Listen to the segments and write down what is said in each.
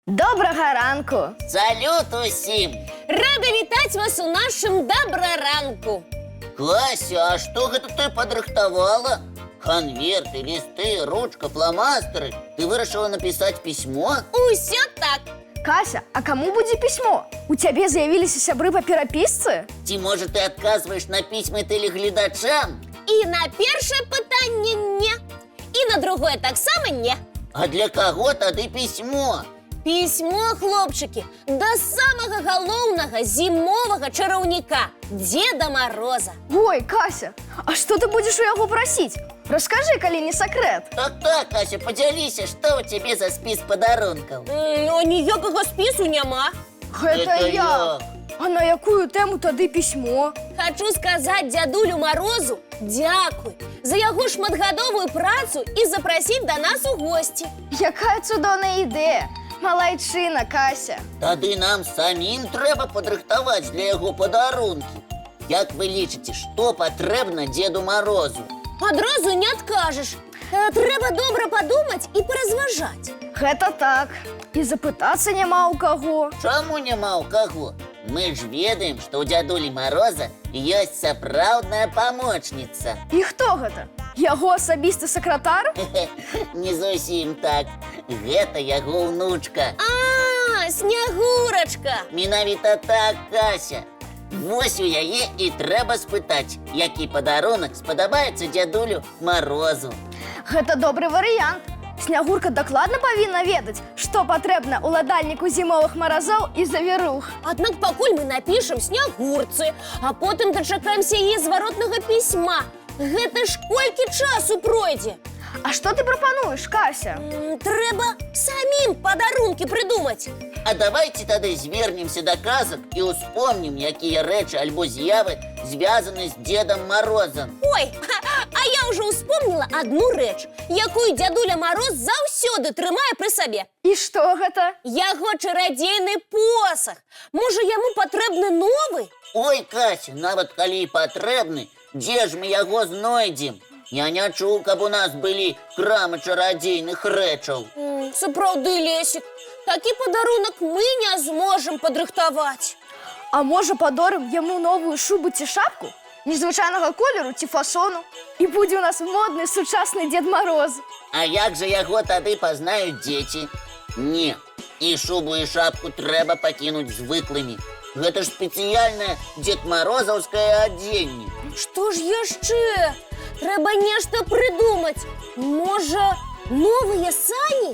Доброго ранку! Салют усім! Рада вітаць вас у нашым добраранку. Кася, а што гэта ты падрыхтавала? Конверты, листы, ручка, фломастеры. Ты вырашила написать письмо? Усё так. Кася, а кому будзе пісьмо? У цябе з'явіліся сябры паперапісцы? Ці, может, ты отказываешь на письма телегледачам? І на першае пытанне не. І на другое таксама не. А для кого тады письмо? Пісьмо, хлопчыкі, да самага галоўнага зімовага чараўніка Деда Мороза. Ой, Кася, а што ты будзеш у яго прасіць? Раскажы, калі не сакрэт. Так, Кася, подзяліся, што ў цябе за спіс падарункаў? Ну, ніякага спісу няма. Гэта я. А на якую тэму тады пісьмо? Хачу сказаць дзядулю Морозу дзякуй за яго шматгадовую працу і запрасіць да нас у госці. Якая цудоўная ідэя! Малайчына, Кася. Тады нам самім трэба падрыхтаваць для яго падарункі. Як вы лічыце, што патрэбна Деду Морозу? Адразу не адкажаш. Трэба добра падумаць і паразважаць. Гэта так. І запытацца няма ў каго. Чаму няма ў каго? Мы ж ведаем, што ў дзядулі Мороза ёсць сапраўдная памочніца. І хто гэта? Яго асабісты сакратар? Не зусім так. Гэта яго ўнучка. Снягурачка. Менавіта так, Кася. Вось у яе і трэба спытаць, які падарунак спадабаецца дзядулю Морозу. Гэта добры варыянт. Снягурка дакладна павінна ведаць, што патрэбна ўладальніку зімовых маразоў і завірух. Аднак пакуль мы напішам снягурцы, а потым дачакаемся яе зваротнага пісьма. Гэта ж колькі часу пройдзе? А што ты прапануеш, Кася? Трэба самім падарункі прыдумаць. А давайте тады звернемся да казак і ўспомнім, якія рэчы альбо з'явы звязаны з Дедом Морозом. Ой, а я ўжо ўспомніла адну рэч, якую дзядуля Мороз заўсёды трымае пры сабе. І што гэта? Яго чарадзейны посах. Можа, яму патрэбны новы? Ой, Кася, нават калі і патрэбны, дзе ж мы яго знойдзем? Я не чуў, каб у нас былі крамы чарадзейных рэчаў. Сапраўды, Лесік, такі падарунак мы не зможам падрыхтаваць. А можа, падорым яму новую шубу ці шапку? Незвычайнага колеру ці фасону? І будзе ў нас модны сучасны Дед Мороз. А як жа яго тады пазнаюць дзеці? Не, і шубу, і шапку трэба пакінуць звыклымі. Гэта ж спецыяльнае Дед Морозаўскае адзенне. Што ж яшчэ? Трэба нешта прыдумаць. Можа, новыя сані?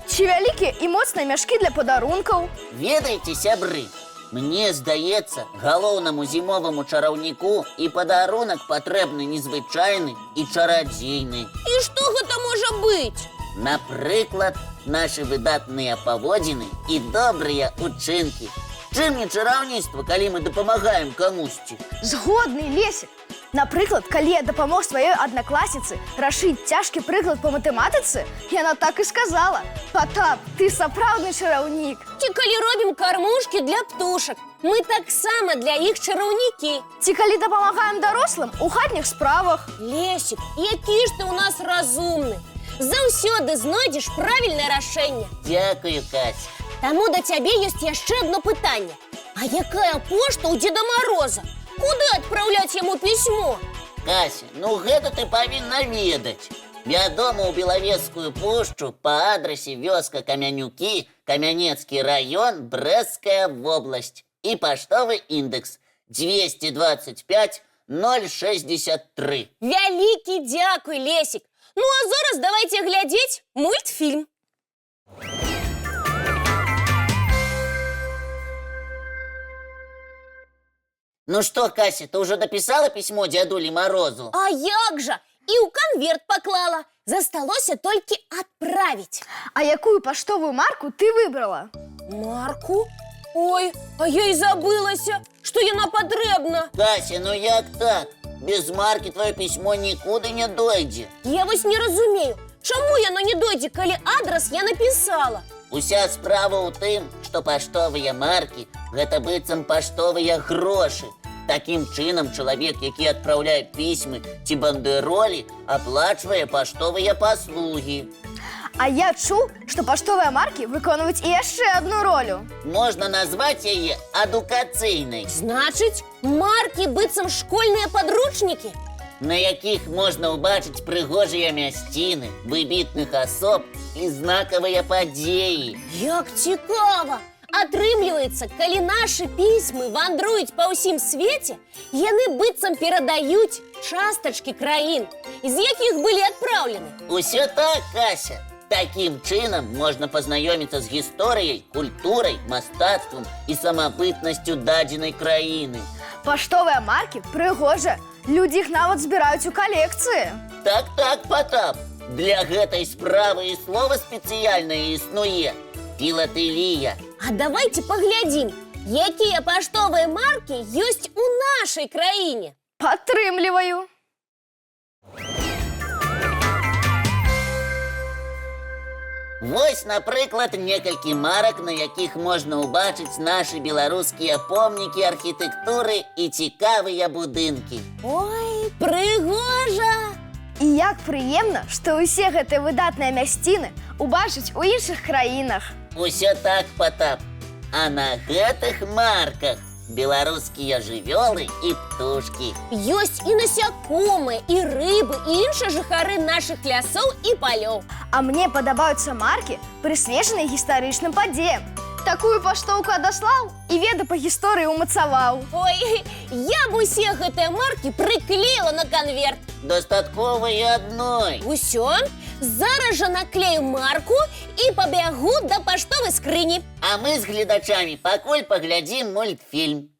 Ці вялікія і моцныя мяшкі для падарункаў? Ведаеце, сябры, мне здаецца, галоўнаму зімоваму чараўніку і падарунак патрэбны незвычайны і чарадзейны. І што гэта можа быць? Напрыклад, нашы выдатныя паводзіны і добрыя учынкі. Чым не чараўніцтва, калі мы дапамагаем камусьці? Згодны, Лесік. Напрыклад, калі я дапамог сваёй аднакласніцы рашыць цяжкі прыклад па матэматыцы, яна так і сказала: «Патап, ты сапраўдны чараўнік». Ці калі робім кармушкі для птушак, мы таксама для іх чараўнікі. Ці калі дапамагаем дарослым у хатніх справах. Лесік, які ж ты ў нас разумны. Заўсёды знойдзеш правільнае рашэнне. Дзякую, Кася. Таму да цябе ёсць яшчэ адно пытанне. А якая пошта ў Деда Мороза? Куды адпраўляць яму пісьмо? Кася, ну гэта ты павінна ведаць. Вядома, ў Белавежскую пушчу па адрасе вёска Камянюкі, Камянецкі раён, Брэсцкая вобласць. І паштовы índex 225 063. Вялікі дзякуй, Лесік. Ну а зараз давайте глядзець мультфільм. Ну что, Кася, ты уже дописала письмо дзядулі Морозу? А як жа? І ў канверт паклала. Засталося толькі адправіць. А якую паштовую марку ты выбрала? Марку? Ой, а я і забылася, што яна патрэбна. Кася, ну як так? Без марки твоё письмо нікуды не дойдзе. Я вось не разумею, чаму яно не дойдзе, калі адрас я напісала? Уся справа ў тым, што паштовыя маркі – гэта быццам паштовыя грошы. Такім чынам чалавек, які адпраўляе пісьмы ці бандэролі, аплачвае паштовыя паслугі. А я чуў, што паштовыя маркі выконваюць і яшчэ одну ролю. Можна назваць яе адукацыйнай, Значыць, маркі быццам школьныя падручнікі? на якіх можна ўбачыць прыгожыя мясціны, выбітных асоб і знакавыя падзеі. Як цікава! Атрымліваецца, калі нашы пісьмы вандруюць па ўсім свеце, яны быццам перадаюць частачкі краін, з якіх былі адпраўлены. Усё так, Кася. Такім чынам можна пазнаёміцца з гісторыяй, культурай, мастацтвам і самабытнасцю дадзенай краіны. Паштовыя маркі прыгожа. Людзі іх нават збіраюць у калекцыі. Так, Потап. Для гэтай справы і слова спецыяльнае існуе – філатэлія. А давайте паглядзім, якія паштовыя маркі ёсць у нашай краіне. Падтрымліваю. Вось, напрыклад, некалькі марак, на якіх можна ўбачыць нашы беларускія помнікі архітэктуры і цікавыя будынкі. Ой, прыгожа! І як прыемна, што ўсе гэтыя выдатныя мясціны убачыць у іншых краінах. Усё так, Потап. А на гэтых марках беларускія жывёлы і птушкі. Ёсць і насякомыя, і рыбы, і іншыя жыхары нашых лясоў і палёў. А мне падабаюцца маркі, прысвечаныя гістарычным падзеям. Такую паштоўку адаслаў і веды па гісторыі ўмацаваў. Ой, я б усе гэтыя маркі прыклеіла на канверт. Дастаткова і адной. Усё, зараз жа наклею марку і пабягу да паштовай скрыні. А мы з гледачамі пакуль паглядзім мультфільм.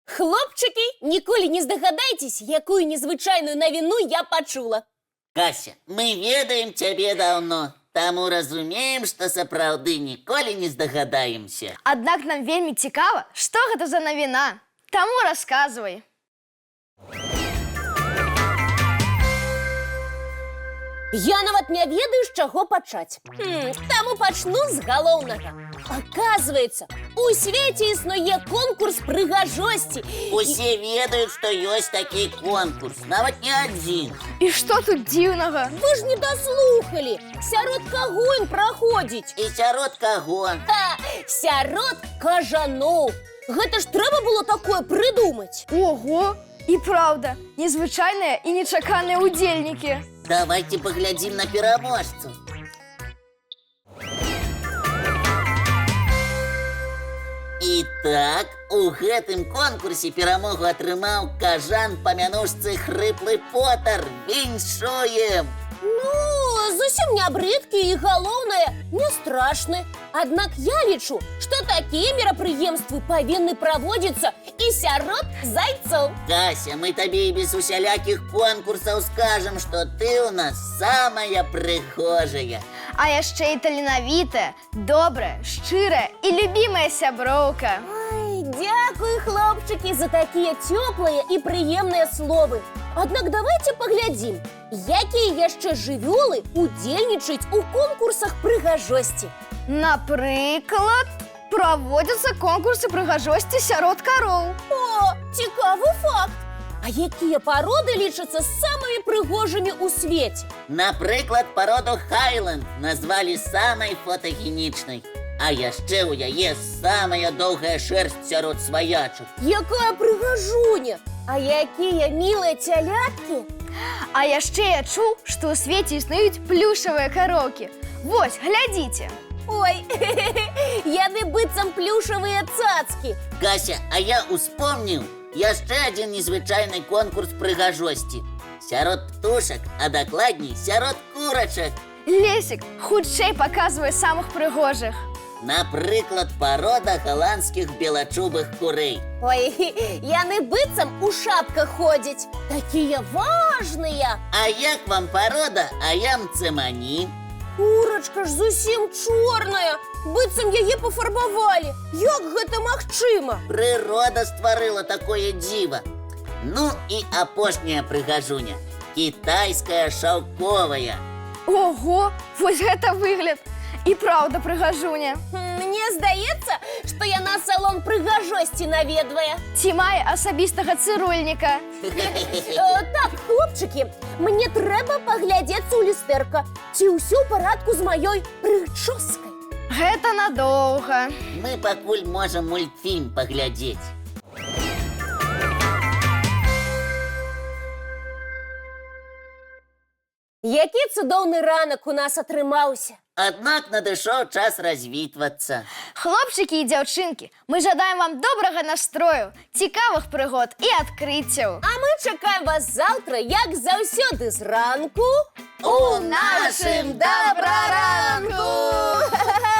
Хлопчыкі, ніколі не здагадайцесь, якую незвычайную навіну я пачула. Кася, мы ведаем цябе даўно, таму разумеем, што сапраўды ніколі не здагадаемся. Аднак нам вельмі цікава, што гэта за навіна. Таму расказвай. Я нават не ведаю, з чаго пачаць. Таму пачну з галоўнага. Аказваецца, у свеце існуе конкурс прыгажосці. Усе ведаюць, што ёсць такі конкурс, нават не адзін. І што тут дзіўнага? Вы ж не даслухалі. Сярод каго ён праходзіць? І сярод каго? Сярод кажаноў. Гэта ж трэба было такое прыдумаць. Ого! І праўда, незвычайныя і нечаканыя удзельнікі. Давайте паглядзім на пераможцу. І так, у гэтым конкурсе перамогу атрымаў кажан па мянушцы Хрыплы Потар. Віншуем! Ну, зусім не брыдкі і, галоўнае, не страшны. Аднак я лічу, што такія мерапрыемствы павінны праводзіцца і сярод зайцоў. Кася, мы табе і без усялякіх конкурсаў скажам, што ты ў нас самая прыгожая. А яшчэ і таленавітая, добрая, шчырая і любімая сяброўка. Ой, дзякуй, хлопчыкі, за такія цёплыя і прыемныя словы. Аднак давайте паглядзім, якія яшчэ жывёлы удзельнічаюць у конкурсах прыгажосці. Напрыклад, праводзяцца конкурсы прыгажосці сярод кароў. О, цікавы факт! А якія пароды лічацца самымі прыгожымі ў свеце? Напрыклад, пароду Хайленд назвалі самай фотагенічнай. А яшчэ ў яе самая доўгая шэрсць сярод сваячак. Якая прыгажуня! А якія мілыя цяляткі! А яшчэ я чуў, што ў свеце існуюць плюшавыя кароўкі. Вось, глядзіце. Ой, яны быццам плюшавыя цацкі. Кася, а я успомніў яшчэ адзін незвычайны конкурс прыгажосці. Сярод птушак, а дакладней, сярод курачак. Лесік, хутчэй паказвай самых прыгожых. Напрыклад, парода галандскіх белачубых курэй. Ой, яны быццам у шапках ходзяць. Такія важныя. А як вам парода аям-цэмані? Курачка ж зусім чорная. Быццам яе пафарбавалі. Як гэта магчыма? Прырода стварыла такое дзіва. Ну і апошняя прыгажуня. Кітайская шаўковая. Ого, вось гэта выгляд. І праўда прыгажуня. Мне мне здаецца, што яна салон прыгажосці наведвае. Ці мае асабістага цырульніка. Так, хлопчыкі, мне трэба паглядзецца ў люстэрка, ці ўсё ў парадку з маёй прычоскай. Гэта надоўга. Мы пакуль можам мультфільм паглядзець. Які цудоўны ранак у нас атрымаўся. Аднак надышоў час развітвацца. Хлопчыкі і дзяўчынкі, мы жадаем вам добрага настрою, цікавых прыгод і адкрыццяў. А мы чакаем вас заўтра, як заўсёды зранку, У нашым добраранку! Ха-ха-ха!